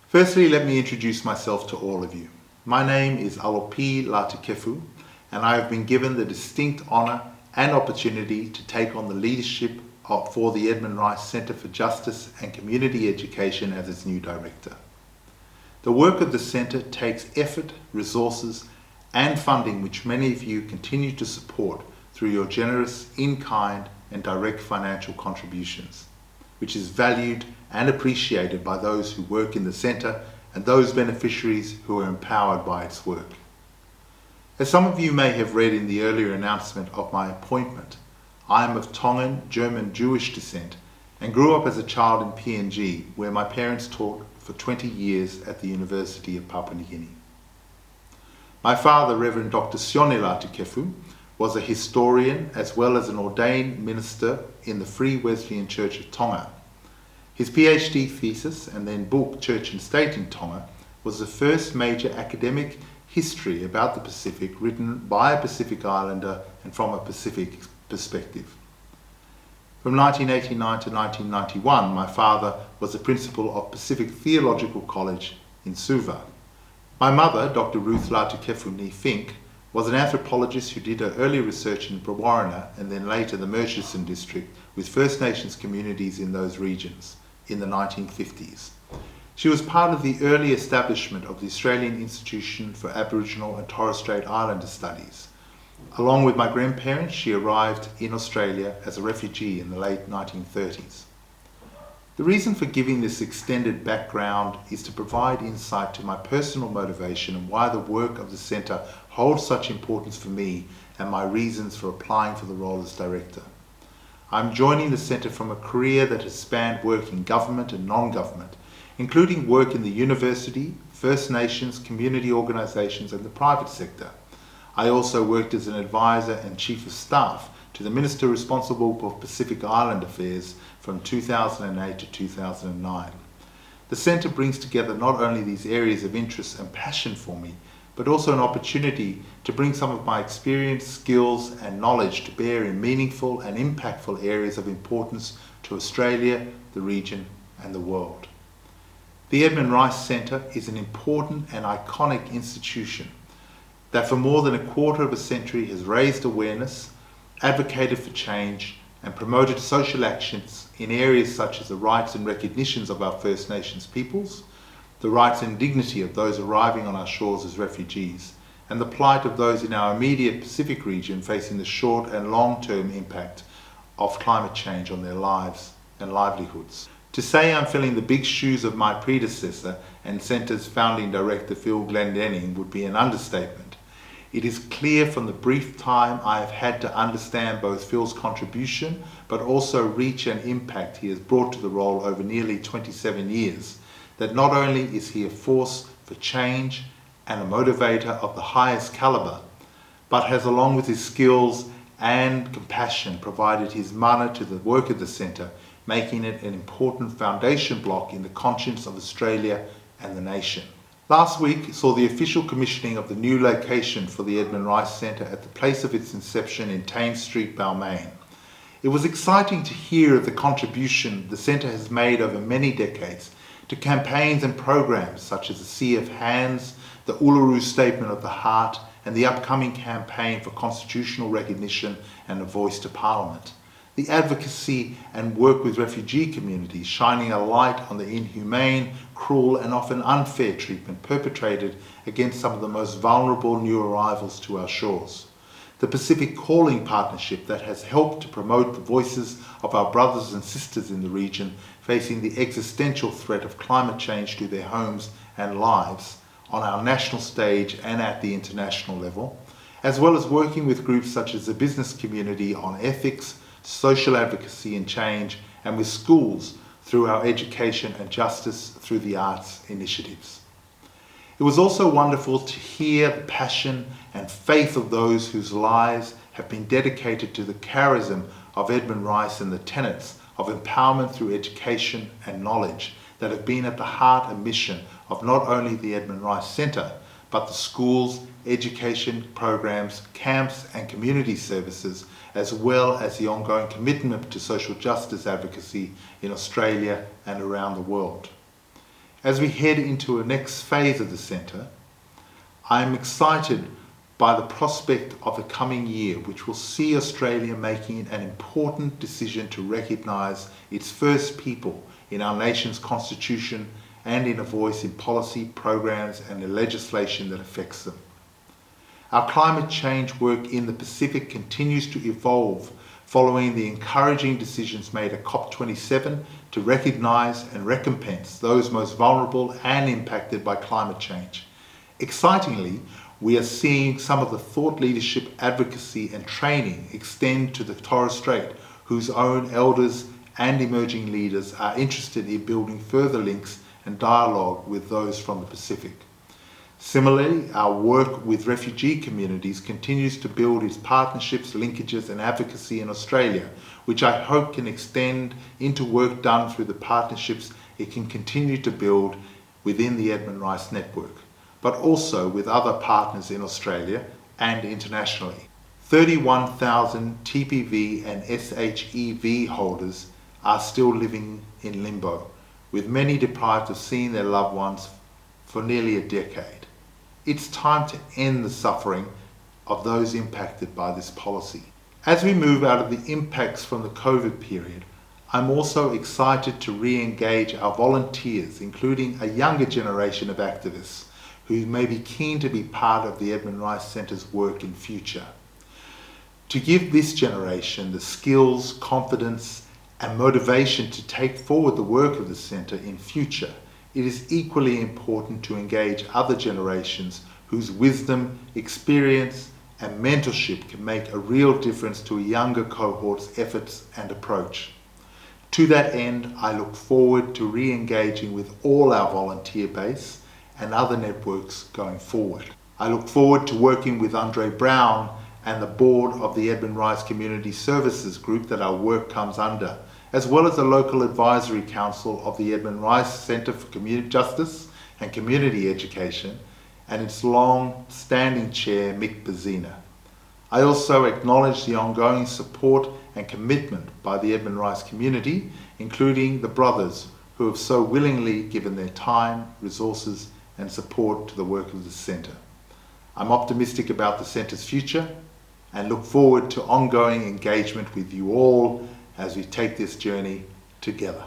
Firstly, let me introduce myself to all of you. My name is Alopi Latukefu, and I have been given the distinct honour and opportunity to take on the leadership for the Edmund Rice Centre for Justice and Community Education as its new director. The work of the centre takes effort, resources and funding which many of you continue to support through your generous, in-kind and direct financial contributions, which is valued and appreciated by those who work in the centre and those beneficiaries who are empowered by its work. As some of you may have read in the earlier announcement of my appointment, I am of Tongan German Jewish descent and grew up as a child in PNG, where my parents taught for 20 years at the University of Papua New Guinea. My father, Reverend Dr. Sione Latukefu, was a historian as well as an ordained minister in the Free Wesleyan Church of Tonga. His PhD thesis and then book, Church and State in Tonga, was the first major academic history about the Pacific written by a Pacific Islander and from a Pacific perspective. From 1989 to 1991, my father was the principal of Pacific Theological College in Suva. My mother, Dr. Ruth Latukefu Ni Fink, was an anthropologist who did her early research in Brewarrina and then later the Murchison district with First Nations communities in those regions in the 1950s. She was part of the early establishment of the Australian Institution for Aboriginal and Torres Strait Islander Studies. Along with my grandparents, she arrived in Australia as a refugee in the late 1930s. The reason for giving this extended background is to provide insight to my personal motivation and why the work of the Centre holds such importance for me and my reasons for applying for the role as director. I'm joining the Centre from a career that has spanned work in government and non-government, including work in the university, First Nations, community organisations and the private sector. I also worked as an advisor and chief of staff to the Minister responsible for Pacific Island Affairs from 2008 to 2009. The Centre brings together not only these areas of interest and passion for me, but also an opportunity to bring some of my experience, skills and knowledge to bear in meaningful and impactful areas of importance to Australia, the region and the world. The Edmund Rice Centre is an important and iconic institution that for more than a quarter of a century has raised awareness, advocated for change and promoted social actions in areas such as the rights and recognitions of our First Nations peoples, the rights and dignity of those arriving on our shores as refugees, and the plight of those in our immediate Pacific region facing the short and long-term impact of climate change on their lives and livelihoods. To say I'm filling the big shoes of my predecessor and Centre's founding director Phil Glendenning would be an understatement. It is clear from the brief time I have had to understand both Phil's contribution but also reach and impact he has brought to the role over nearly 27 years that not only is he a force for change and a motivator of the highest calibre, but has, along with his skills and compassion, provided his mana to the work of the Centre, making it an important foundation block in the conscience of Australia and the nation. Last week saw the official commissioning of the new location for the Edmund Rice Centre at the place of its inception in Thames Street, Balmain. It was exciting to hear of the contribution the Centre has made over many decades to campaigns and programs such as the Sea of Hands, the Uluru Statement of the Heart, and the upcoming campaign for constitutional recognition and a voice to Parliament. The advocacy and work with refugee communities, shining a light on the inhumane, cruel and often unfair treatment perpetrated against some of the most vulnerable new arrivals to our shores. The Pacific Calling Partnership that has helped to promote the voices of our brothers and sisters in the region facing the existential threat of climate change to their homes and lives on our national stage and at the international level, as well as working with groups such as the business community on ethics, social advocacy and change, and with schools through our education and justice through the arts initiatives. It was also wonderful to hear the passion and faith of those whose lives have been dedicated to the charism of Edmund Rice and the tenets of empowerment through education and knowledge that have been at the heart and mission of not only the Edmund Rice Centre, but the schools, education programs, camps and community services, as well as the ongoing commitment to social justice advocacy in Australia and around the world. As we head into a next phase of the Centre, I am excited by the prospect of the coming year, which will see Australia making an important decision to recognise its first people in our nation's constitution and in a voice in policy, programs and the legislation that affects them. Our climate change work in the Pacific continues to evolve following the encouraging decisions made at COP27 to recognise and recompense those most vulnerable and impacted by climate change. Excitingly, we are seeing some of the thought leadership, advocacy and training extend to the Torres Strait, whose own elders and emerging leaders are interested in building further links and dialogue with those from the Pacific. Similarly, our work with refugee communities continues to build its partnerships, linkages and advocacy in Australia, which I hope can extend into work done through the partnerships it can continue to build within the Edmund Rice Network, but also with other partners in Australia and internationally. 31,000 TPV and SHEV holders are still living in limbo, with many deprived of seeing their loved ones for nearly a decade. It's time to end the suffering of those impacted by this policy. As we move out of the impacts from the COVID period, I'm also excited to re-engage our volunteers, including a younger generation of activists who may be keen to be part of the Edmund Rice Centre's work in future. To give this generation the skills, confidence and motivation to take forward the work of the Centre in future, it is equally important to engage other generations whose wisdom, experience and mentorship can make a real difference to a younger cohort's efforts and approach. To that end, I look forward to re-engaging with all our volunteer base and other networks going forward. I look forward to working with Andre Brown and the board of the Edmund Rice Community Services Group that our work comes under, as well as the local advisory council of the Edmund Rice Centre for Community Justice and Community Education and its long-standing chair, Mick Bazina. I also acknowledge the ongoing support and commitment by the Edmund Rice community, including the brothers who have so willingly given their time, resources and support to the work of the Centre. I'm optimistic about the Centre's future and look forward to ongoing engagement with you all as we take this journey together.